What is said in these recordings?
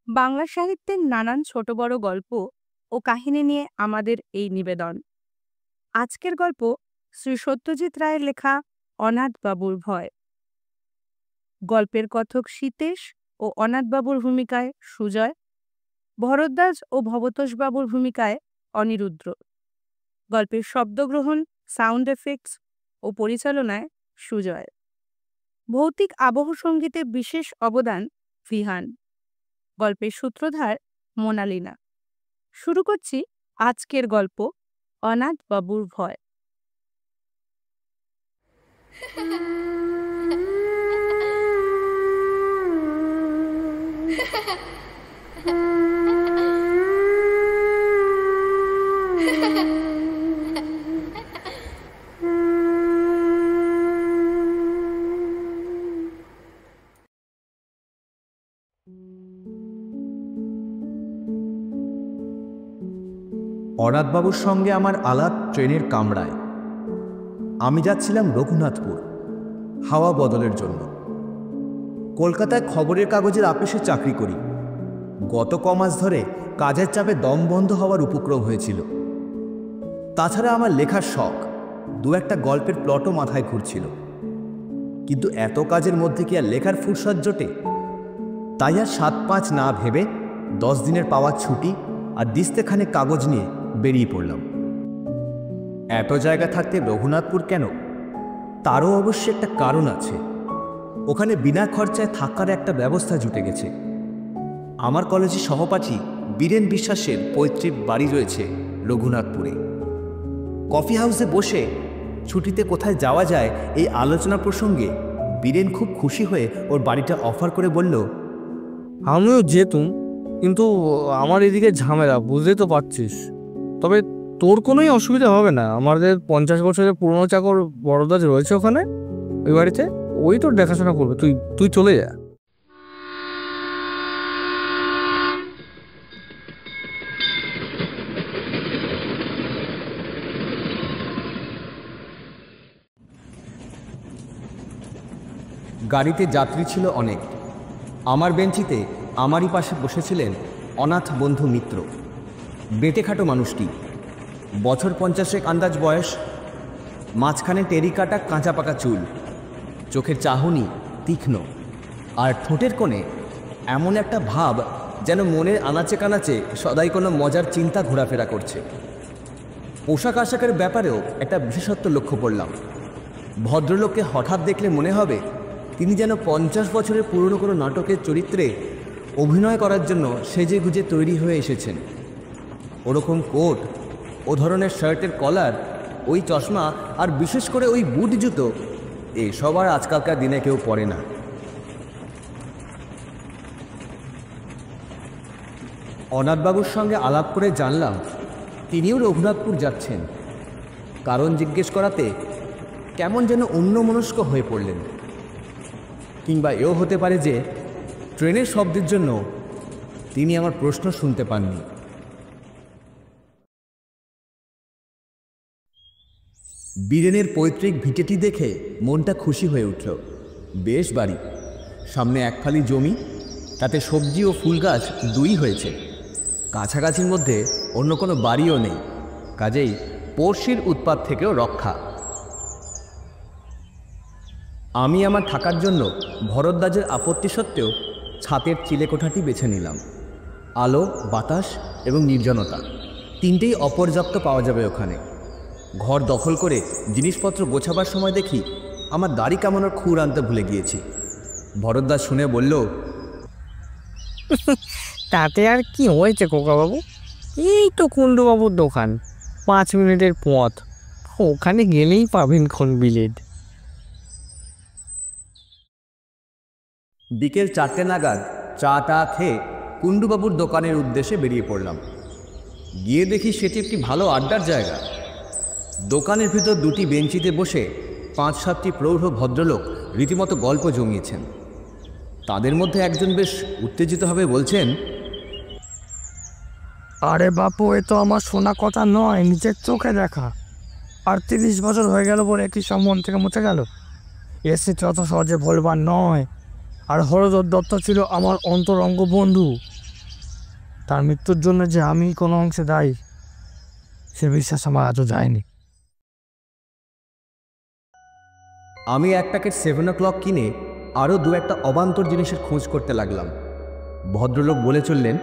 বাংলা সাহিত্যের নানান ছোট বড় গল্প ও কাহিনী নিয়ে আমাদের এই নিবেদন। আজকের গল্প শ্রী সত্যজিৎ রায়ের লেখা অনাথবাবুর ভয়। গল্পের কথক সীতেশ ও অনাথবাবুর ভূমিকায় সুজয়, ভরদ্বাজ ও ভবতোষবাবুর ভূমিকায় অনিরুদ্র। গল্পের শব্দগ্রহণ, সাউন্ড এফেক্টস ও পরিচালনায় সুজয়। ভৌতিক আবহ সঙ্গীতে বিশেষ অবদান ভিহান। গল্পের সূত্রধার মোনালিনা। শুরু করছি আজকের গল্প অনাথবাবুর ভয়। অনাথবাবুর সঙ্গে আমার আলাপ ট্রেনের কামরায়। আমি যাচ্ছিলাম রঘুনাথপুর হাওয়া বদলের জন্য। কলকাতায় খবরের কাগজের আপিসে চাকরি করি। গত কমাস ধরে কাজের চাপে দম বন্ধ হওয়ার উপক্রম হয়েছিল। তাছাড়া আমার লেখার শখ, দু একটা গল্পের প্লটও মাথায় ঘুরছিল। কিন্তু এত কাজের মধ্যে কি আর লেখার ফুরসত জোটে? তাই আর ৭-৫ না ভেবে 10 দিনের পাওয়া ছুটি আর দিস্তেখানেক কাগজ নিয়ে বেরিয়ে পড়লাম। এত জায়গা থাকতে রঘুনাথপুর কেন? তারও অবশ্যই একটা কারণ আছে। ওখানে বিনা খরচায় থাকার একটা ব্যবস্থা জুটে গেছে। আমার কলেজে সহপাঠী বীরেন বিশ্বাসের পৈতৃক বাড়ি রয়েছে রঘুনাথপুরে। কফি হাউসে বসে ছুটিতে কোথায় যাওয়া যায় এই আলোচনা প্রসঙ্গে বীরেন খুব খুশি হয়ে ওর বাড়িটা অফার করে বলল, আমিও যেতুম, কিন্তু আমার এদিকে ঝামেলা, বুঝতেই তো পারছিস। তবে তোর কোনোই অসুবিধা হবে না। আমাদের 50 বছরের পুরনো চাকর বড়দাজ রয়েছে ওখানে, ওই বাড়িতে। ওই তোর দেখাশোনা করবে, তুই চলে যা। গাড়িতে যাত্রী ছিল অনেক। আমার বেঞ্চিতে আমারই পাশে বসেছিলেন অনাথ বন্ধু মিত্র। বেঁটেখাটো মানুষটি, বছর 50 আন্দাজ বয়স, মাঝখানে টেরিকাটা কাঁচা পাকা চুল, চোখের চাহনি তীক্ষ্ণ, আর ঠোঁটের কোণে এমন একটা ভাব যেন মনের আনাচে কানাচে সদাই কোনো মজার চিন্তা ঘোরাফেরা করছে। পোশাক আশাকের ব্যাপারেও একটা বিশেষত্ব লক্ষ্য করলাম। ভদ্রলোককে হঠাৎ দেখলে মনে হবে তিনি যেন 50 বছরের পুরনো কোনো নাটকের চরিত্রে অভিনয় করার জন্য সেজে গুজে তৈরি হয়ে এসেছেন। ওরকম কোট, ও ধরনের শার্টের কলার, ওই চশমা, আর বিশেষ করে ওই বুট জুতো, এসব আর আজকালকার দিনে কেউ পরে না। অনাথবাবুর সঙ্গে আলাপ করে জানলাম তিনিও রঘুনাথপুর যাচ্ছেন। কারণ জিজ্ঞেস করাতে কেমন যেন অন্যমনস্ক হয়ে পড়লেন। কিংবা এও হতে পারে যে ট্রেনের শব্দের জন্য তিনি আমার প্রশ্ন শুনতে পাননি। বীরেনের পৈতৃক ভিটেটি দেখে মনটা খুশি হয়ে উঠল। বেশ বাড়ি, সামনে এক ফালি জমি, তাতে সবজি ও ফুল গাছ দুই হয়েছে। কাছাকাছির মধ্যে অন্য কোনো বাড়িও নেই, কাজেই পড়শির উৎপাত থেকেও রক্ষা। আমি আমার থাকার জন্য ভরদ্বাজের আপত্তি সত্ত্বেও ছাতের চিলেকোঠাটি বেছে নিলাম। আলো, বাতাস এবং নির্জনতা তিনটেই অপর্যাপ্ত পাওয়া যাবে ওখানে। ঘর দখল করে জিনিসপত্র গোছাবার সময় দেখি আমার দাড়ি কামানোর খুর আনতে ভুলে গিয়েছি। ভরদ্বাজ শুনে বলল, তাতে আর কি হয়েছে খোকাবাবু? এই তো কুণ্ডুবাবুর দোকান, 5 মিনিটের পথ। ওখানে গেলেই পাবেন খন বিলেট। বিকেল 4টে নাগাদ চা টা খেয়ে কুণ্ডুবাবুর দোকানের উদ্দেশ্যে বেরিয়ে পড়লাম। গিয়ে দেখি সেটি একটি ভালো আড্ডার জায়গা। দোকানের ভিতর দুটি বেঞ্চিতে বসে 5-7টি প্রৌঢ় ভদ্রলোক রীতিমতো গল্প জমিয়েছেন। তাদের মধ্যে একজন বেশ উত্তেজিতভাবে বলছেন, আরে বাপু, এ তো আমার শোনা কথা নয়, নিজের চোখে দেখা। আর 30 বছর হয়ে গেল বলে কি সব মন থেকে মুছে গেল? এসে যত সহজে বলবার নয়। আর হরদত্ত ছিল আমার অন্তরঙ্গ বন্ধু। তার মৃত্যুর জন্য যে আমি কোনো অংশে দায়ী সে বিশ্বাস আমার আজও যায়নি। আমি এক প্যাকেট 7 o'clock কিনে আরও দু একটা অবান্তর জিনিসের খোঁজ করতে লাগলাম। ভদ্রলোক বলে চললেন,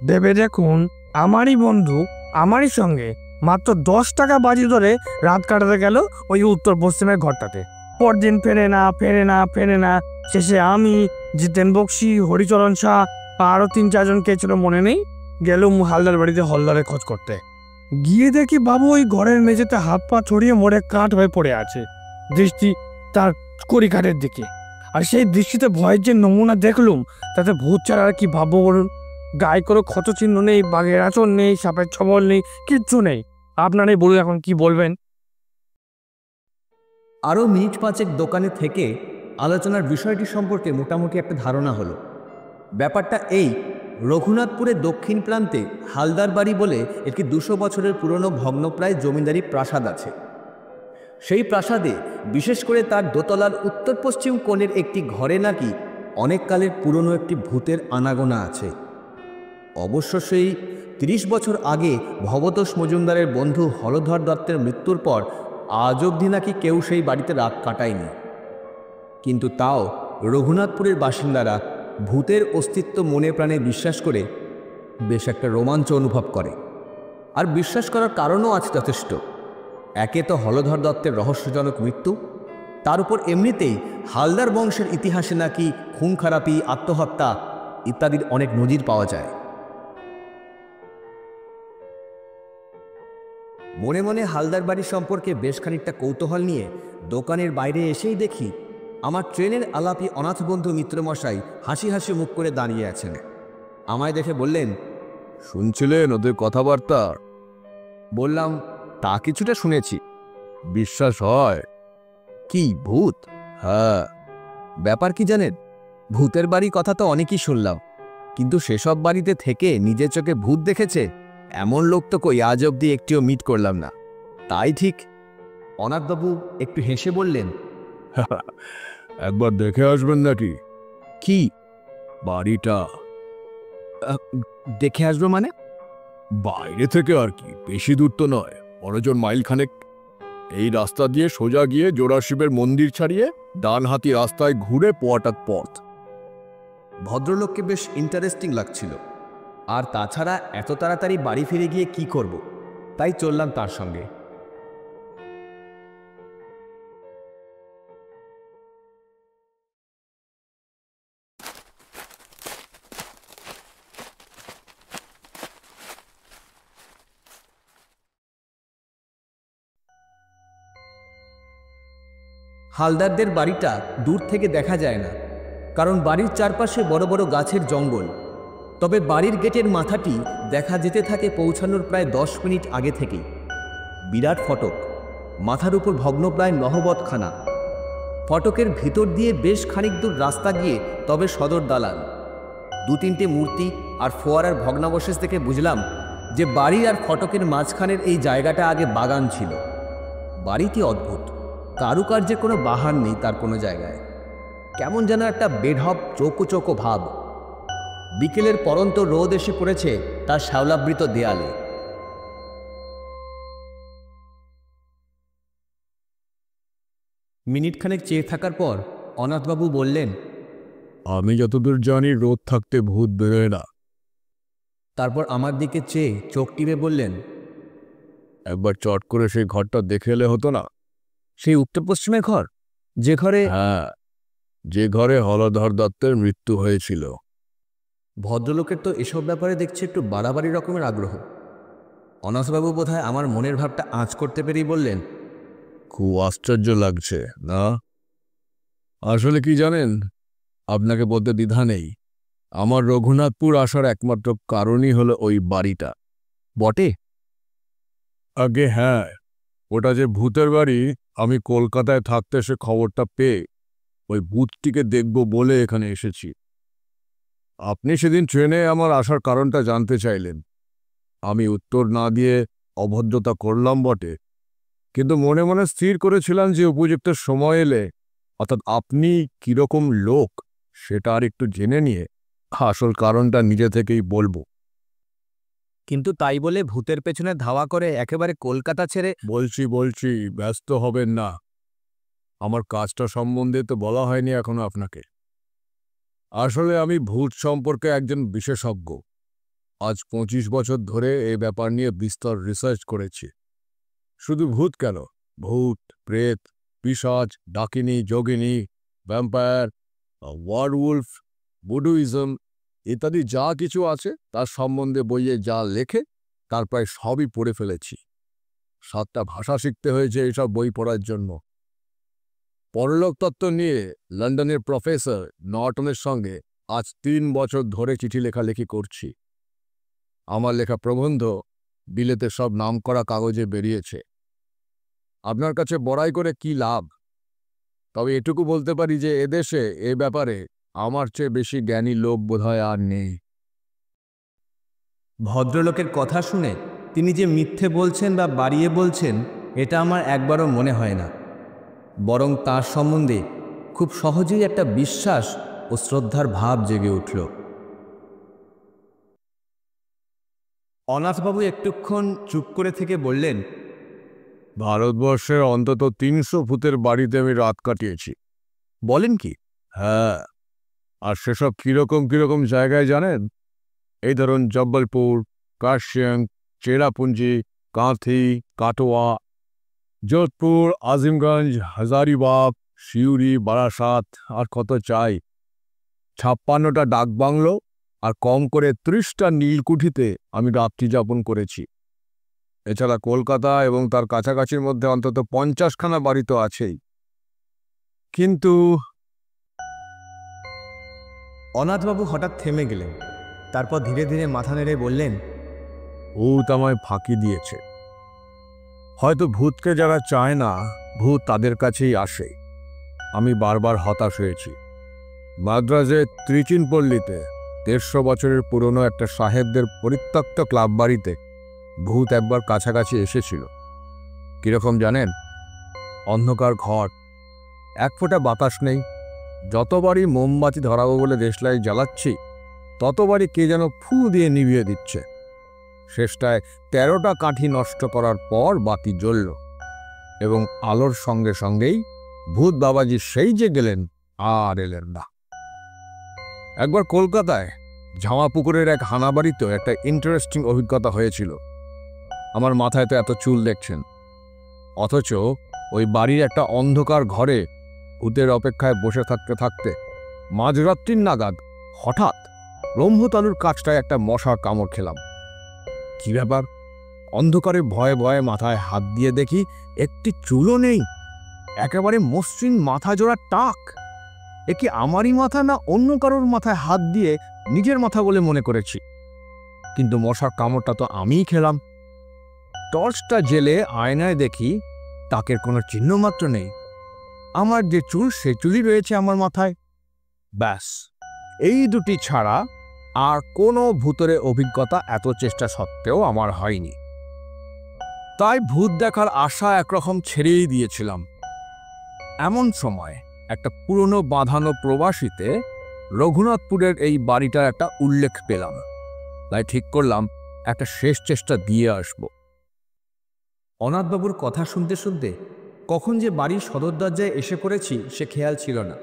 ভেবে দেখুন, আমারই বন্ধু আমারই সঙ্গে মাত্র 10 টাকা বাজি ধরে রাত কাটাতে গেল ওই উত্তর পশ্চিমের ঘরটাতে। পরদিন ফেরে না ফেরে না ফেরে না, শেষে আমি, জিতেন বক্সি, হরিচরণ শাহ আরও 3-4 জন কে ছিল মনে নেই, গেলুম হালদার বাড়িতে হলদারে খোঁজ করতে। গিয়ে দেখি বাবু ওই ঘরের মেঝেতে হাত পা ছড়িয়ে মরে কাঠ হয়ে পড়ে আছে, দৃষ্টি তার কড়িকাঠের দিকে। আর সেই দৃষ্টিতে ভয়ের যে নমুনা দেখলুম তাতে ভূত ছাড়া আর কি ভাববো বলুন। গায়ে কোনো ক্ষতচিহ্ন নেই, বাঘের আঁচড় নেই, সাপের ছবল নেই, কিচ্ছু নেই। আপনারাই বলুন এখন কি বলবেন। আরও মিনিট 5 দোকানে থেকে আলোচনার বিষয়টি সম্পর্কে মোটামুটি একটা ধারণা হলো। ব্যাপারটা এই, রঘুনাথপুরের দক্ষিণ প্রান্তে হালদার বাড়ি বলে একটি 200 বছরের পুরনো ভগ্নপ্রায় জমিদারি প্রাসাদ আছে। সেই প্রাসাদে, বিশেষ করে তার দোতলার উত্তর পশ্চিম কোণের একটি ঘরে নাকি অনেক কালের পুরনো একটি ভূতের আনাগোনা আছে। অবশ্য সেই 30 বছর আগে ভবতোষ মজুমদারের বন্ধু হলধর দত্তের মৃত্যুর পর আজ অবধি নাকি কেউ সেই বাড়িতে রাত কাটায়নি। কিন্তু তাও রঘুনাথপুরের বাসিন্দারা ভূতের অস্তিত্ব মনে প্রাণে বিশ্বাস করে বেশ একটা রোমাঞ্চ অনুভব করে। আর বিশ্বাস করার কারণও আছে যথেষ্ট। একে তো হলধর দত্তের রহস্যজনক মৃত্যু, তার উপর এমনিতেই হালদার বংশের ইতিহাসে নাকি খুন খারাপি, আত্মহত্যা ইত্যাদির অনেক নজির পাওয়া যায়। মনে মনে হালদার বাড়ি সম্পর্কে বেশ খানিকটা কৌতূহল নিয়ে দোকানের বাইরে এসেই দেখি আমার ট্রেনের আলাপি অনাথ বন্ধু মিত্রমশাই হাসি হাসি মুখ করে দাঁড়িয়ে আছেন। আমায় দেখে বললেন, শুনছিলেন ওদের কথাবার্তা? বললাম, তা কিছুটা শুনেছি। বিশ্বাস হয়? কি ভূত? হ্যাঁ। ব্যাপার কি জানেন, ভূতের বাড়ি কথা তো অনেকই শুনলাম, কিন্তু সেসব বাড়িতে থেকে নিজের চোখে ভূত দেখেছে এমন লোক তো কই আজ অবধি একটিও মিট করলাম না। তাই ঠিক। অনাথবাবু একটু হেসে বললেন, একবার দেখে আসবেন নাকি? কি? বাড়িটা দেখে আসবো মানে? বাইরে থেকে আর কি, বেশি দূর তো নয়, 12 মাইল খানেক। এই রাস্তা দিয়ে সোজা গিয়ে জোড়াশিবের মন্দির ছাড়িয়ে ডান হাতি রাস্তায় ঘুরে পোয়াটার পথ। ভদ্রলোককে বেশ ইন্টারেস্টিং লাগছিল। আর তাছাড়া এত তাড়াতাড়ি বাড়ি ফিরে গিয়ে কি করব, তাই চললাম তার সঙ্গে। হালদারদের বাড়িটা দূর থেকে দেখা যায় না, কারণ বাড়ির চারপাশে বড় বড় গাছের জঙ্গল। তবে বাড়ির গেটের মাথাটি দেখা যেতে থাকে পৌঁছানোর প্রায় 10 মিনিট আগে থেকেই। বিরাট ফটক, মাথার উপর ভগ্নপ্রায় নহবতখানা। ফটকের ভিতর দিয়ে বেশ খানিক দূর রাস্তা গিয়ে তবে সদর দালান। 2-3টে মূর্তি আর ফোয়ারার ভগ্নাবশেষ থেকে বুঝলাম যে বাড়ি আর ফটকের মাঝখানের এই জায়গাটা আগে বাগান ছিল। বাড়িটি অদ্ভুত, কারুকার্যের কোনো বাহার নেই তার কোনো জায়গায়। কেমন যেন একটা বেঢপ চৌকো চৌকো ভাব। বিকেলের পরন্ত রোদ এসে পড়েছে তার শ্যাওলাবৃত দেয়ালে। মিনিটখানেক চেয়ে থাকার পর অনাথবাবু বললেন, আমি যতদূর জানি রোদ থাকতে ভূত বেরোয় না। তারপর আমার দিকে চেয়ে চোখ টিপে বললেন, একবার চট করে সেই ঘরটা দেখে এলে হতো না? সেই উত্তর পশ্চিমের ঘর, যে ঘরে? হ্যাঁ, যে ঘরে হলধর দত্তের মৃত্যু হয়েছিল। ভদ্রলোকের তো এসব ব্যাপারে দেখছি একটু বাড়াবাড়ি রকমের আগ্রহ। অনাথবাবু বোধহয় আমার মনের ভাবটা আঁচ করতে পেরেই বললেন, খুব আশ্চর্য লাগছে না? আসলে কি জানেন, আপনাকে বলতে দ্বিধা নেই, আমার রঘুনাথপুর আসার একমাত্র কারণই হলো ওই বাড়িটা। বটে? আগে হ্যাঁ, ওটা যে ভূতের বাড়ি, আমি কলকাতায় থাকতে সে খবরটা পেয়ে ওই ভূতটিকে দেখব বলে এখানে এসেছি। আপনি সেদিন ট্রেনে আমার আসার কারণটা জানতে চাইলেন। আমি উত্তর না দিয়ে অভদ্রতা করলাম বটে, কিন্তু মনে মনে স্থির করেছিলাম যে উপযুক্ত সময় এলে, অর্থাৎ আপনি কিরকম লোক সেটা আর একটু জেনে নিয়ে আসল কারণটা নিজে থেকেই বলবো। কিন্তু তাই বলে ভূতের পেছনে ধাওয়া করে একেবারে কলকাতা ছেড়ে। বলছি ব্যস্ত হবেন না। আমার কাজটা সম্বন্ধে তো বলা হয়নি এখনো আপনাকে। আসলে আমি ভূত সম্পর্কে একজন বিশেষজ্ঞ। আজ 25 বছর ধরে এই ব্যাপার নিয়ে বিস্তর রিসার্চ করেছি। শুধু ভূত কেন, ভূত, প্রেত, পিশাচ, ডাকিনী, যোগিনী, ভ্যাম্পায়ার, ওয়ারউলফ, বুডুইজম ইত্যাদি যা কিছু আছে তার সম্বন্ধে বইয়ে যা লেখে তার প্রায় সবই পড়ে ফেলেছি। 7টা ভাষা শিখতে হয়েছে এইসব বই পড়ার জন্য। পরলোক তত্ত্ব নিয়ে লন্ডনের প্রফেসর নর্টনের সঙ্গে আজ 3 বছর ধরে চিঠি লেখালেখি করছি। আমার লেখা প্রবন্ধ বিলেতে সব নামকরা কাগজে বেরিয়েছে। আপনার কাছে বড়াই করে কি লাভ? তবে এটুকু বলতে পারি যে এদেশে এ ব্যাপারে আমার চেয়ে বেশি জ্ঞানী লোক বোধহয় আর নেই। ভদ্রলোকের কথা শুনে তিনি যে মিথ্যে বলছেন বা বাড়িয়ে বলছেন এটা আমার একবারও মনে হয় না, বরং তার সম্বন্ধে খুব সহজেই একটা বিশ্বাস ও শ্রদ্ধার ভাব জেগে উঠল। অনাথবাবু একটুক্ষণ চুপ করে থেকে বললেন, ভারতবর্ষের অন্তত 300 ভূতের বাড়িতে আমি রাত কাটিয়েছি। বলেন কি? হ্যাঁ, আর সেসব কিরকম জায়গায় জানেন? এই ধরুন জব্বলপুর, কার্শিয়াং, চেরাপুঞ্জি, কাঁথি, কাটোয়া, যোধপুর, আজিমগঞ্জ, হাজারিবাগ, সিউড়ি, বারাসাত, আর কত চাই। 56টা ডাকবাংলো আর কম করে 30টা নীলকুঠিতে আমি রাত্রি যাপন করেছি। এছাড়া কলকাতা এবং তার কাছাকাছির মধ্যে অন্তত 50খানা বাড়ি তো আছেই। কিন্তু অনাথবাবু হঠাৎ থেমে গেলেন। তারপর ধীরে ধীরে মাথা নেড়ে বললেন, ভূত আমায় ফাঁকি দিয়েছে। হয়তো ভূতকে যারা চায় না, ভূত তাদের কাছেই আসে। আমি বারবার হতাশ হয়েছি। মাদ্রাজে ত্রিচিনপল্লীতে 150 বছরের পুরনো একটা সাহেবদের পরিত্যক্ত ক্লাব বাড়িতে ভূত একবার কাছাকাছি এসেছিল। কিরকম জানেন? অন্ধকার ঘর, এক ফোঁটা বাতাস নেই। যতবারই মোমবাতি ধরাবো বলে দেশলাই জ্বালাচ্ছি, ততবারই কে যেন ফু দিয়ে নিভিয়ে দিচ্ছে। শেষটায় 13টা কাঠি নষ্ট করার পর বাতি জ্বলল এবং আলোর সঙ্গে সঙ্গেই ভূত বাবাজি সেই যে গেলেন আর এলেন না। একবার কলকাতায় ঝামাপুকুরের এক হানাবাড়িতেও একটা ইন্টারেস্টিং অভিজ্ঞতা হয়েছিল। আমার মাথায় তো এত চুল দেখছেন, অথচ ওই বাড়ির একটা অন্ধকার ঘরে ভূতের অপেক্ষায় বসে থাকতে থাকতে মাঝরাত্রির নাগাদ হঠাৎ ব্রহ্মতালুর কাছটায় একটা মশার কামড় খেলাম। কি ব্যাপার? অন্ধকারে ভয়ে ভয়ে মাথায় হাত দিয়ে দেখি একটি চুলও নেই, একেবারে মসৃণ মাথা জোড়া টাক। এ কি আমারই মাথা না অন্য কারোর মাথায় হাত দিয়ে নিজের মাথা বলে মনে করেছি? কিন্তু মশার কামড়টা তো আমিই খেলাম। টর্চটা জেলে আয়নায় দেখি তাকের কোনো চিহ্ন মাত্র নেই। আমার যে চুল সে চুলই রয়েছে আমার মাথায়। ব্যাস, এই দুটি ছাড়া আর কোনো ভূতের অভিজ্ঞতা এত চেষ্টা সত্ত্বেও আমার হয়নি। তাই ভূত দেখার আশা একরকম ছেড়েই দিয়েছিলাম। এমন সময় একটা পুরনো বাঁধানো প্রবাসীতে রঘুনাথপুরের এই বাড়িটার একটা উল্লেখ পেলাম। তাই ঠিক করলাম একটা শেষ চেষ্টা দিয়ে আসব। অনাথবাবুর কথা শুনতে শুনতে কখন যে বাড়ির সদর দরজায় এসে পড়েছি সে খেয়াল ছিল না।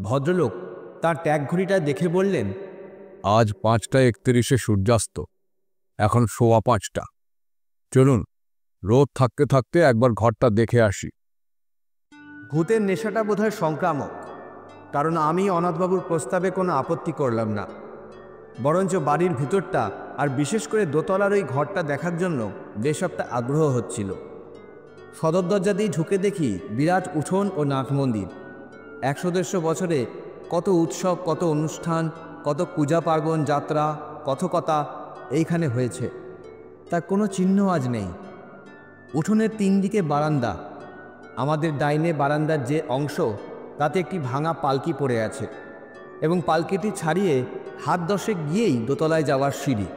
ভদ্রলোক তার ট্যাগ ঘড়িটা দেখে বললেন, আজ 5টা 31 সূর্যাস্ত, এখন 5:15। চলুন, রোদ থাকতে থাকতে একবার ঘরটা দেখে আসি। ভূতের নেশাটা বোধহয় সংক্রামক, কারণ আমি অনাথবাবুর প্রস্তাবে কোনো আপত্তি করলাম না। বরঞ্চ বাড়ির ভিতরটা আর বিশেষ করে দোতলার ওই ঘরটা দেখার জন্য বেশ একটা আগ্রহ হচ্ছিল। সদর দরজা দিয়ে ঢুকে দেখি বিরাট উঠোন ও নাট মন্দির। 150 বছরে কত উৎসব, কত অনুষ্ঠান, কত পূজা পার্বণ, যাত্রা, কথকতা এইখানে হয়েছে, তার কোনো চিহ্ন আজ নেই। উঠোনের 3 দিকে বারান্দা। আমাদের ডাইনে বারান্দার যে অংশ তাতে একটি ভাঙা পালকি পড়ে আছে এবং পালকিটি ছাড়িয়ে হাত 10 গিয়েই দোতলায় যাওয়ার সিঁড়ি।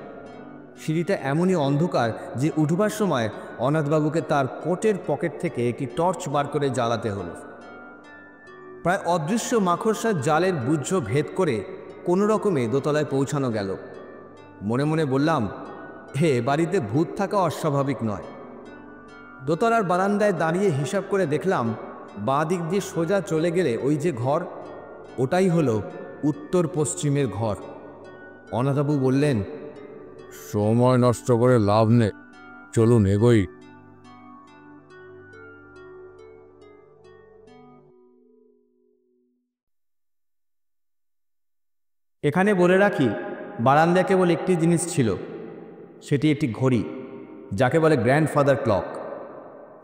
সিঁড়িটা এমনই অন্ধকার যে উঠবার সময় অনাথবাবুকে তার কোটের পকেট থেকে একটি টর্চ বার করে জ্বালাতে হলো। প্রায় অদৃশ্য মাকড়সার জালের বুঝ ভেদ করে কোনো রকমে দোতলায় পৌঁছানো গেল। মনে মনে বললাম, হে, বাড়িতে ভূত থাকা অস্বাভাবিক নয়। দোতলার বারান্দায় দাঁড়িয়ে হিসাব করে দেখলাম, বাঁ দিক দিয়ে সোজা চলে গেলে ওই যে ঘর, ওটাই হলো উত্তর পশ্চিমের ঘর। অনাথবাবু বললেন, সময় নষ্ট করে লাভ নেই, চলুন এগোই। এখানে বলে রাখি, বারান্দায় কেবল একটি জিনিস ছিল, সেটি একটি ঘড়ি, যাকে বলে গ্র্যান্ডফাদার ক্লক।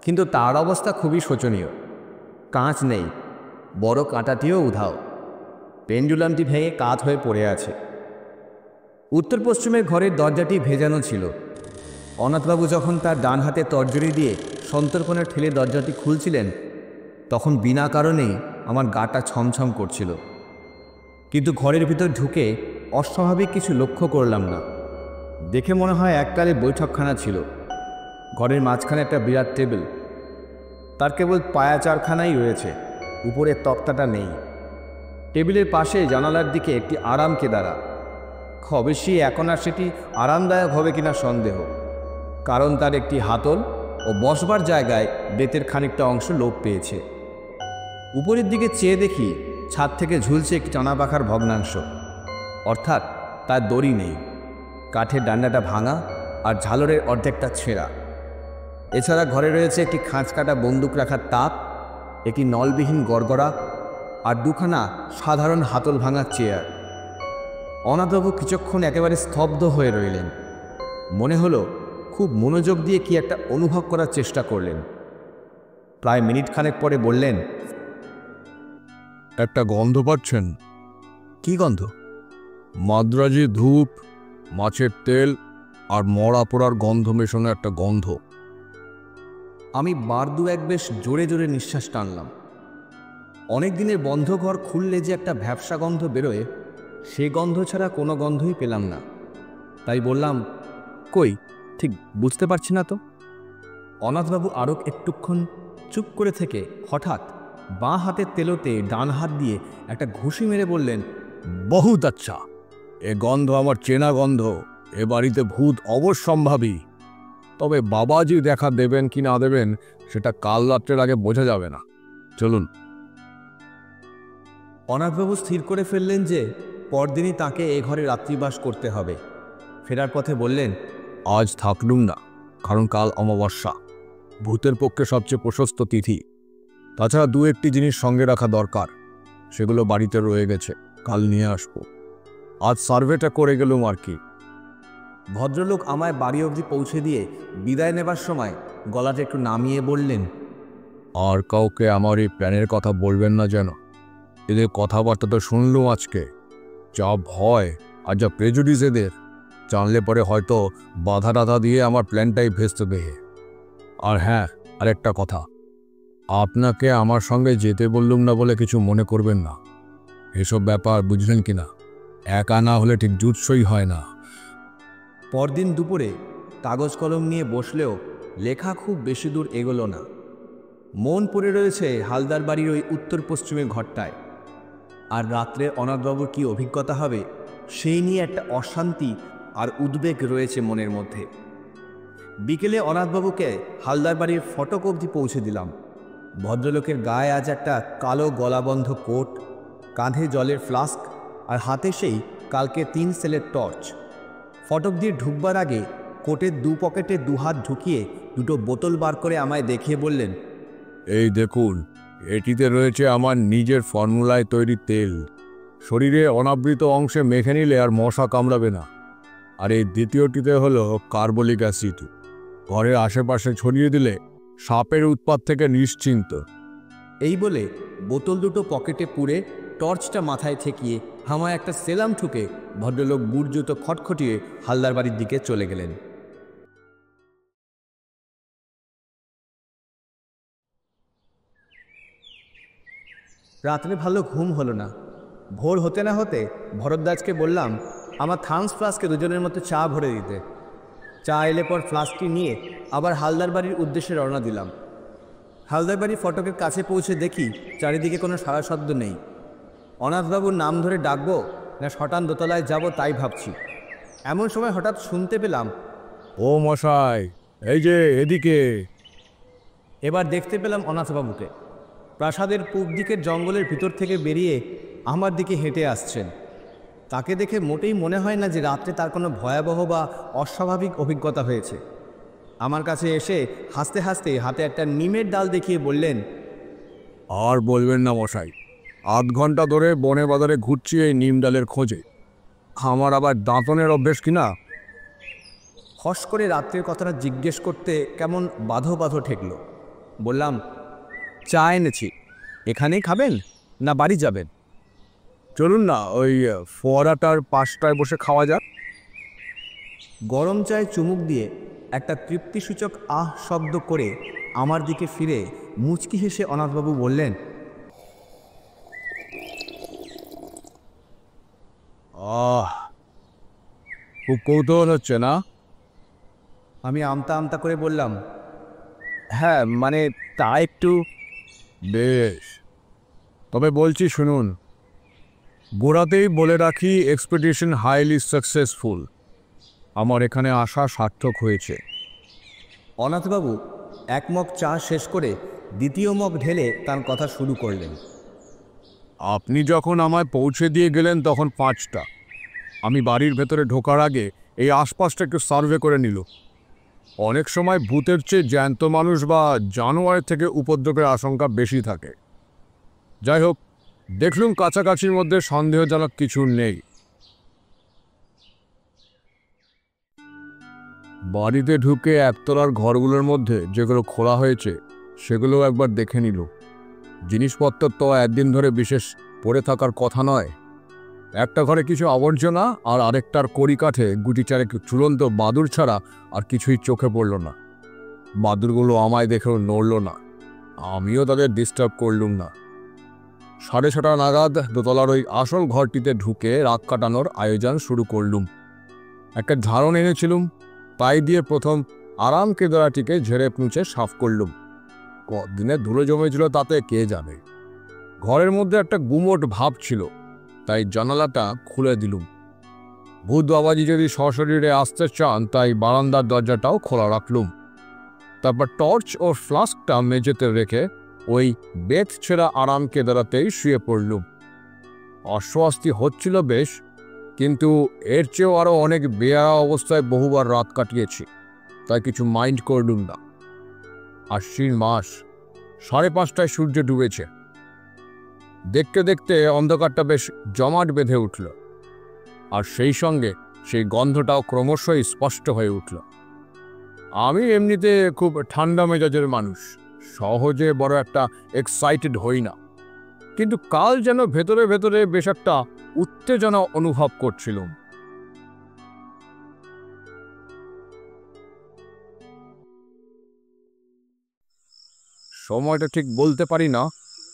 কিন্তু তার অবস্থা খুবই শোচনীয়। কাঁচ নেই, বড় কাঁটাটিও উধাও, পেন্ডুলামটি ভেঙে কাত হয়ে পড়ে আছে। উত্তর পশ্চিমের ঘরের দরজাটি ভেজানো ছিল। অনাথবাবু যখন তার ডান হাতে তর্জনী দিয়ে সন্তর্পণে ঠেলে দরজাটি খুলছিলেন, তখন বিনা কারণেই আমার গাটা ছমছম করছিল। কিন্তু ঘরের ভিতর ঢুকে অস্বাভাবিক কিছু লক্ষ্য করলাম না। দেখে মনে হয় এককালে বৈঠকখানা ছিল। ঘরের মাঝখানে একটা বিরাট টেবিল, তার কেবল পায়া চারখানাই রয়েছে, উপরের তক্তাটা নেই। টেবিলের পাশে জানালার দিকে একটি আরাম কেদারা। অবশ্যই এখন আর সেটি আরামদায়ক হবে কিনা সন্দেহ, কারণ তার একটি হাতল ও বসবার জায়গায় বেতের খানিকটা অংশ লোপ পেয়েছে। উপরের দিকে চেয়ে দেখি, ছাদ থেকে ঝুলছে একটি টানা পাখার ভগ্নাংশ, অর্থাৎ তার দড়ি নেই। কাঠের ডান্ডাটা ভাঙা আর ঝালরের অর্ধেকটা ছেঁড়া। এছাড়া ঘরে রয়েছে একটি খাঁচ কাটা বন্দুক রাখার তাক, একটি নলবিহীন গড়গড়া আর দুখানা সাধারণ হাতল ভাঙা চেয়ার। অনাথবাবু কিছুক্ষণ একেবারে স্তব্ধ হয়ে রইলেন। মনে হলো খুব মনোযোগ দিয়ে কি একটা অনুভব করার চেষ্টা করলেন। প্রায় মিনিট খানেক পরে বললেন, একটা গন্ধ পাচ্ছেন? কি গন্ধ? মাদ্রাজি ধূপ, মাছের তেল আর মরা পোড়ার গন্ধ মেশানো একটা গন্ধ। আমি বার দু এক বেশ জোরে জোরে নিঃশ্বাস টানলাম। অনেক দিনের বন্ধ ঘর খুললে যে একটা ভ্যাপসা গন্ধ বেরোয়, সে গন্ধ ছাড়া কোনো গন্ধই পেলাম না। তাই বললাম, কই, ঠিক বুঝতে পারছি না তো। অনাথবাবু আরও একটুক্ষণ চুপ করে থেকে হঠাৎ বাঁ হাতের তেলোতে ডান হাত দিয়ে একটা ঘুষি মেরে বললেন, বহুত আচ্ছা, এ গন্ধ আমার চেনা গন্ধ। এ বাড়িতে ভূত অবশ্যম্ভাবী, তবে বাবাজি দেখা দেবেন কি না দেবেন সেটা কাল রাত্রের আগে বোঝা যাবে না। চলুন। অনাথবাবু স্থির করে ফেললেন যে পরদিনই তাকে এ ঘরে রাত্রিবাস করতে হবে। ফেরার পথে বললেন, আজ থাকলুম না, কারণ কাল অমাবস্যা, ভূতের পক্ষে সবচেয়ে প্রশস্ত তিথি। তাছাড়া দু একটি জিনিস সঙ্গে রাখা দরকার, সেগুলো বাড়িতে রয়ে গেছে, কাল নিয়ে আসবো। আজ সার্ভেটা করে গেলুম আর কি। ভদ্রলোক আমায় বাড়ি অবধি পৌঁছে দিয়ে বিদায় নেবার সময় গলাটা একটু নামিয়ে বললেন, আর কাউকে আমার এই প্ল্যানের কথা বলবেন না যেন। এদের কথাবার্তা তো শুনলুম আজকে, যা ভয় আর যা প্রেজুডিস এদের, জানলে পরে হয়তো বাধা টাধা দিয়ে আমার প্ল্যানটাই ভেস্তে দেয়। আর হ্যাঁ, আরেকটা কথা, আপনাকে আমার সঙ্গে যেতে বললুম না বলে কিছু মনে করবেন না। এসব ব্যাপার বুঝলেন কিনা, একা না হলে ঠিক জুৎসই হয় না। পরদিন দুপুরে কাগজ কলম নিয়ে বসলেও লেখা খুব বেশি দূর এগোলো না। মন পড়ে রয়েছে হালদার বাড়ির ওই উত্তর পশ্চিমের ঘরটায়। আর রাত্রে অনাথবাবুর কী অভিজ্ঞতা হবে সেই নিয়ে একটা অশান্তি আর উদ্বেগ রয়েছে মনের মধ্যে। বিকেলে অনাথবাবুকে হালদার বাড়ির ফটক অবধি পৌঁছে দিলাম। ভদ্রলোকের গায়ে আজ একটা কালো গলাবন্ধ কোট, কাঁধে জলের ফ্লাস্ক আর হাতে সেই কালকে 3 সেলের টর্চ। ফটক দিয়ে ঢুকবার আগে কোটের দু পকেটে দুহাত ঢুকিয়ে দুটো বোতল বার করে আমায় দেখিয়ে বললেন, এই দেখুন, এটিতে রয়েছে আমার নিজের ফর্মুলায় তৈরি তেল। শরীরে অনাবৃত অংশে মেখে নিলে আর মশা কামড়াবে না। আর এই দ্বিতীয়টিতে হলো কার্বলিক অ্যাসিড, ঘরের আশেপাশে ছড়িয়ে দিলে সাপের উৎপাত থেকে নিশ্চিন্ত। এই বলে বোতল দুটো পকেটে পুরে টর্চটা মাথায় ঠেকিয়ে হামায় একটা সেলাম ঠুকে ভদ্রলোক বুট জুতো খটখটিয়ে হালদার বাড়ির দিকে চলে গেলেন। রাত্রে ভালো ঘুম হলো না। ভোর হতে না হতে ভরদ্বাজকে বললাম আমার থামস ফ্লাস্কে দুজনের মতো চা ভরে দিতে। চা এলে পর ফ্লাস্কটি নিয়ে আবার হালদার বাড়ির উদ্দেশ্যে রওনা দিলাম। হালদার বাড়ির ফটকের কাছে পৌঁছে দেখি চারিদিকে কোনো সাড়া শব্দ নেই। অনাথবাবুর নাম ধরে ডাকবো না শটান দোতলায় যাব তাই ভাবছি। এমন সময় হঠাৎ শুনতে পেলাম, ও মশাই, এই যে এদিকে। এবার দেখতে পেলাম অনাথবাবুকে প্রাসাদের পূব দিকের জঙ্গলের ভিতর থেকে বেরিয়ে আমার দিকে হেঁটে আসছেন। তাকে দেখে মোটেই মনে হয় না যে রাত্রে তার কোনো ভয়াবহ বা অস্বাভাবিক অভিজ্ঞতা হয়েছে। আমার কাছে এসে হাসতে হাসতে হাতে একটা নিমের ডাল দেখিয়ে বললেন, আর বলবেন না মশাই, আধ ঘন্টা ধরে বনে বাজারে ঘুরছি এই নিম ডালের খোঁজে। আমার আবার দাঁতনের অভ্যেস কিনা। হস করে রাত্রের কথাটা জিজ্ঞেস করতে কেমন বাঁধো বাঁধো ঠেকল। বললাম, চা এনেছি, এখানেই খাবেন না বাড়ি যাবেন? চলুন না, ওই ফোয়ারাটার পাশটায় বসে খাওয়া যাক। গরম চায়ে চুমুক দিয়ে একটা তৃপ্তিসূচক আহ শব্দ করে আমার দিকে ফিরে মুচকি হেসে অনাথবাবু বললেন, খুব কৌতূহল হচ্ছে না? আমি আমতা আমতা করে বললাম, হ্যাঁ মানে তা একটু। বেশ, তবে বলছি শুনুন। গোড়াতেই বলে রাখি, এক্সপেডিশন হাইলি সাকসেসফুল। আমার এখানে আসা সার্থক হয়েছে। অনাথবাবু এক মগ চা শেষ করে দ্বিতীয় মগ ঢেলে তার কথা শুরু করলেন। আপনি যখন আমায় পৌঁছে দিয়ে গেলেন তখন 5টা। আমি বাড়ির ভেতরে ঢোকার আগে এই আশপাশটা একটু সার্ভে করে নিল। অনেক সময় ভূতের চেয়ে জ্যান্ত মানুষ বা জানোয়ারের থেকে উপদ্রবের আশঙ্কা বেশি থাকে। যাই হোক, দেখলুম কাছাকাছির মধ্যে সন্দেহজনক কিছু নেই। বাড়িতে ঢুকে একতলার ঘরগুলোর মধ্যে যেগুলো খোলা হয়েছে সেগুলো একবার দেখে নিল। জিনিসপত্র তো একদিন ধরে বিশেষ পড়ে থাকার কথা নয়। একটা ঘরে কিছু আবর্জনা আর আরেকটার কড়িকাঠে গুটি চারেক চুলন্ত বাদুড় ছাড়া আর কিছুই চোখে পড়ল না। বাদুড়গুলো আমায় দেখেও নড়ল না, আমিও তাদের ডিস্টার্ব করলুম না। 6:30 নাগাদ দোতলার ওই আসল ঘরটিতে ঢুকে রাত কাটানোর আয়োজন শুরু করলুম। একটা ঝাড়ন এনেছিলুম, তাই দিয়ে প্রথম আরাম কেদারাটিকে ঝেড়ে পুঁছে সাফ করলুম। কদিনে ধুলো জমেছিল তাতে কে জানে। ঘরের মধ্যে একটা গুমোট ভাব ছিল, তাই জানালাটা খুলে দিলুম। ভূত বাবাজি যদি সশরীরে আসতে চান তাই বারান্দার দরজাটাও খোলা রাখলুম। তারপর টর্চ ও ফ্লাস্কটা মেঝেতে রেখে ওই বেত ছেঁড়া আরাম কেদারাতেই শুয়ে পড়লুম। অস্বস্তি হচ্ছিল বেশ, কিন্তু এর চেয়েও আরও অনেক বেয়ারা অবস্থায় বহুবার রাত কাটিয়েছি, তাই কিছু মাইন্ড করলুম না। আশ্বিন মাস, 5:30টায় সূর্য ডুবেছে। দেখতে দেখতে অন্ধকারটা বেশ জমাট বেঁধে উঠল, আর সেই সঙ্গে সেই গন্ধটাও ক্রমশই স্পষ্ট হয়ে উঠল। আমি এমনিতে খুব ঠান্ডা মেজাজের মানুষ, সহজে বড় একটা এক্সাইটেড হই না, কিন্তু কাল যেন ভেতরে ভেতরে বেশ একটা উত্তেজনা অনুভব করছিলাম। সময়টা ঠিক বলতে পারি না,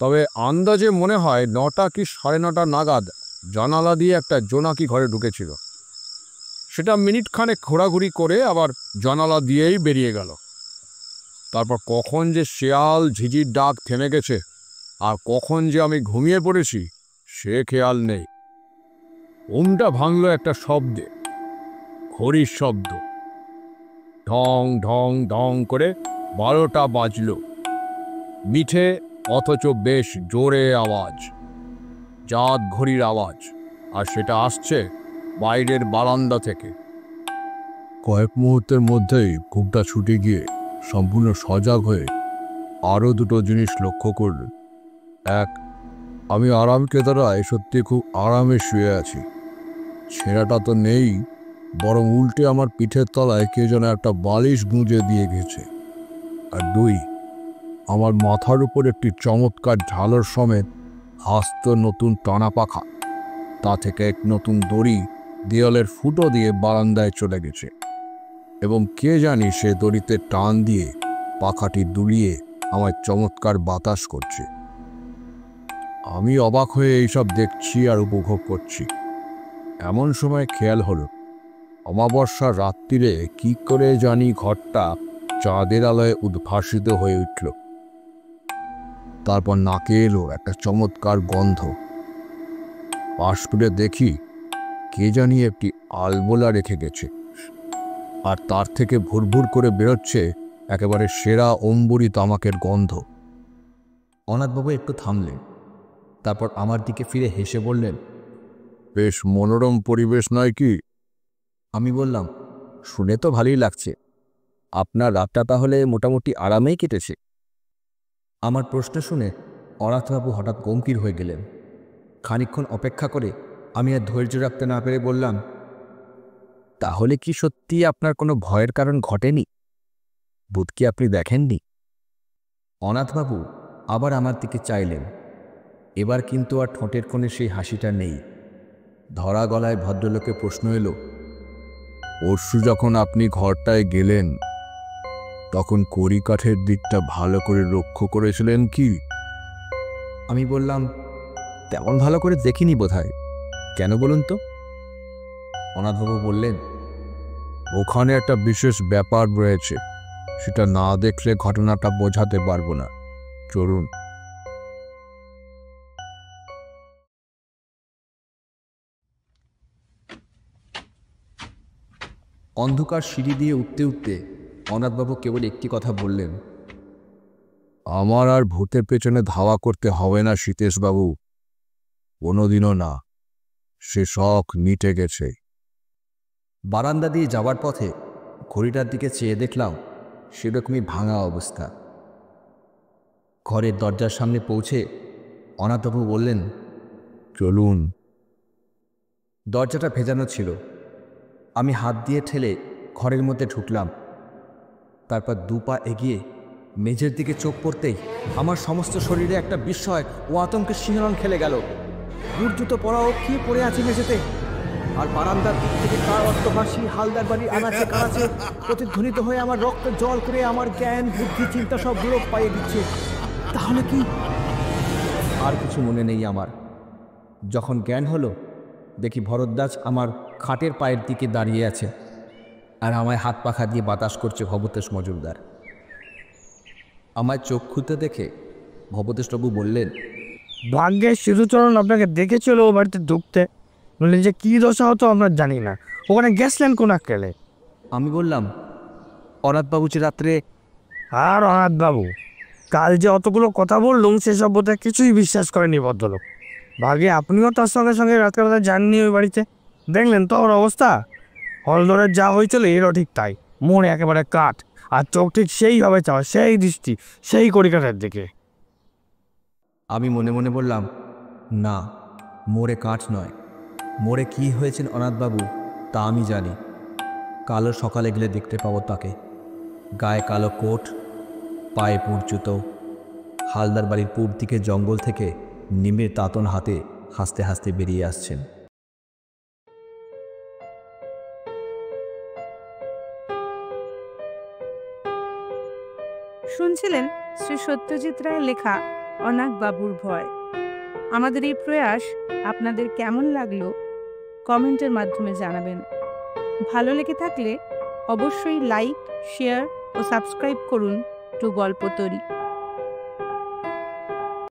তবে আন্দাজে মনে হয় 9টা কি 9:30 নাগাদ জানালা দিয়ে একটা জোনাকি ঘরে ঢুকেছিল। সেটা মিনিট খানেক ঘোরাঘুরি করে আবার জানালা দিয়েই বেরিয়ে গেল। তারপর কখন যে শেয়াল ঝিঝির ডাক থেমে গেছে আর কখন যে আমি ঘুমিয়ে পড়েছি সে খেয়াল নেই। ঘুমটা ভাঙল একটা শব্দে, ঘড়ির শব্দ। ঢং ঢং ঢং করে 12টা বাজল। মিঠে অথচ বেশ জোরে আওয়াজ, জাত ঘড়ির আওয়াজ, আর সেটা আসছে বাইরের বারান্দা থেকে। কয়েক মুহূর্তের মধ্যেই ঘুমটা ছুটে গিয়ে সম্পূর্ণ সজাগ হয়ে আরও দুটো জিনিস লক্ষ্য করলেন। এক, আমি আরাম কেদারায় সত্যি খুব আরামে শুয়ে আছি। ছেঁড়াটা তো নেই, বরং উল্টে আমার পিঠের তলায় কে যেন একটা বালিশ গুঁজে দিয়ে গেছে। আর 2, আমার মাথার উপর একটি চমৎকার ঝালর সমেত আস্ত নতুন টানা পাখা, তা থেকে এক নতুন দড়ি দেয়ালের ফুটো দিয়ে বারান্দায় চলে গেছে, এবং কে জানি সে দড়িতে টান দিয়ে পাখাটি দুলিয়ে আমায় চমৎকার বাতাস করছে। আমি অবাক হয়ে এইসব দেখছি আর উপভোগ করছি। এমন সময় খেয়াল হলো, অমাবস্যার রাত্রিরে কি করে জানি ঘরটা চাঁদের আলোয় উদ্ভাসিত হয়ে উঠল। তারপর নাকে এলো একটা চমৎকার গন্ধ। পাশ ফিরে দেখি কে জানি একটি আলবোলা রেখে গেছে, আর তার থেকে ভুরভুর করে বেরোচ্ছে একেবারে সেরা অম্বুরি তামাকের গন্ধ। অনাথবাবু একটু থামলেন, তারপর আমার দিকে ফিরে হেসে বললেন, বেশ মনোরম পরিবেশ নয় কি? আমি বললাম, শুনে তো ভালোই লাগছে। আপনার রাতটা তাহলে মোটামুটি আরামেই কেটেছে? আমার প্রশ্ন শুনে অনাথবাবু হঠাৎ গম্ভীর হয়ে গেলেন। খানিকক্ষণ অপেক্ষা করে আমি আর ধৈর্য রাখতে না পেরে বললাম, তাহলে কি সত্যি আপনার কোনো ভয়ের কারণ ঘটেনি? ভূত কি আপনি দেখেননি? অনাথবাবু আবার আমার দিকে চাইলেন। এবার কিন্তু আর ঠোঁটের কোণে সেই হাসিটা নেই। ধরা গলায় ভদ্রলোকের প্রশ্ন এলো, পরশু যখন আপনি ঘরটায় গেলেন তখন কড়িকাঠের দিকটা ভালো করে লক্ষ্য করেছিলেন কি? আমি বললাম, তেমন ভালো করে দেখিনি বোধহয়। কেন বলুন তো? অনাথবাবু বললেন, ওখানে একটা বিশেষ ব্যাপার রয়েছে, সেটা না দেখলে ঘটনাটা বোঝাতে পারবো না। চলুন। অন্ধকার সিঁড়ি দিয়ে উঠতে উঠতে অনাথবাবু কেবল একটি কথা বললেন, আমার আর ভূতের পেছনে ধাওয়া করতে হবে না সীতেশবাবু, কোনোদিনও না। সে শখ মিটে গেছে। বারান্দা দিয়ে যাওয়ার পথে ঘড়িটার দিকে চেয়ে দেখলাম সেরকমই ভাঙা অবস্থা। ঘরের দরজার সামনে পৌঁছে অনাথবাবু বললেন, চলুন। দরজাটা ভেজানো ছিল। আমি হাত দিয়ে ঠেলে ঘরের মধ্যে ঢুকলাম। তারপর দুপা এগিয়ে মেঝের দিকে চোখ পড়তেই আমার সমস্ত শরীরে একটা বিস্ময় ও আতঙ্কের শিহরণ খেলে গেল। বুট জুতো পরাও কি পড়ে আছে মেঝেতে, আর বারান্দার দিক থেকে কার অট্টহাসি হালদার বাড়ির আনাচে কানাচে প্রতিধ্বনিত হয়ে আমার রক্ত জল করে আমার জ্ঞান বুদ্ধি চিন্তা সব লোপ পাইয়ে দিচ্ছে। তাহলে কি? আর কিছু মনে নেই আমার। যখন জ্ঞান হলো, দেখি ভরদ্বাজ আমার খাটের পায়ের দিকে দাঁড়িয়ে আছে, আর আমায় হাত পাখা দিয়ে বাতাস করছে ভবতোষ মজুমদার। আমায় চোখ খুলতে দেখে ভবতোষবাবু বললেন, ভাগ্যের সিধুচরণ আপনাকে দেখেছিল ও বাড়িতে ঢুকতে, বললেন যে কী দশা হতো আমরা জানি না, ওখানে গেছলেন কোন আক্কেলে? আমি বললাম, অনাথবাবু যে রাত্রে। আর অনাথবাবু কাল যে অতগুলো কথা বললুম সেসব বোধহয় কিছুই বিশ্বাস করেনি ভদ্রলোক। ভাগে আপনিও তার সঙ্গে সঙ্গে রাত্রেবেলা যাননি ওই বাড়িতে, দেখলেন তো ওর অবস্থা। হলদরের যা হয়েছিল এরও ঠিক তাই, মনে একেবারে কাঠ, আর চোখ ঠিক সেইভাবে চাওয়া, সেই দৃষ্টি সেই কড়িকাঠের দিকে। আমি মনে মনে বললাম, না, মোড়ে কাঠ নয়। মোড়ে কি হয়েছেন অনাথবাবু তা আমি জানি। কালো সকালে গেলে দেখতে পাবো তাকে। গায়ে কালো কোট, পায়ে পুঁট জুতো, হালদার বাড়ির পূর্ব দিকে জঙ্গল থেকে নিমের তাতন হাতে হাসতে হাসতে বেরিয়ে আসছেন। শুনছিলেন শ্রী সত্যজিৎ রায়ের লেখা অনাথবাবুর ভয়। আমাদের এই প্রয়াস আপনাদের কেমন লাগলো কমেন্টের মাধ্যমে জানাবেন। ভালো লেগে থাকলে অবশ্যই লাইক, শেয়ার ও সাবস্ক্রাইব করুন টু গল্পতরী।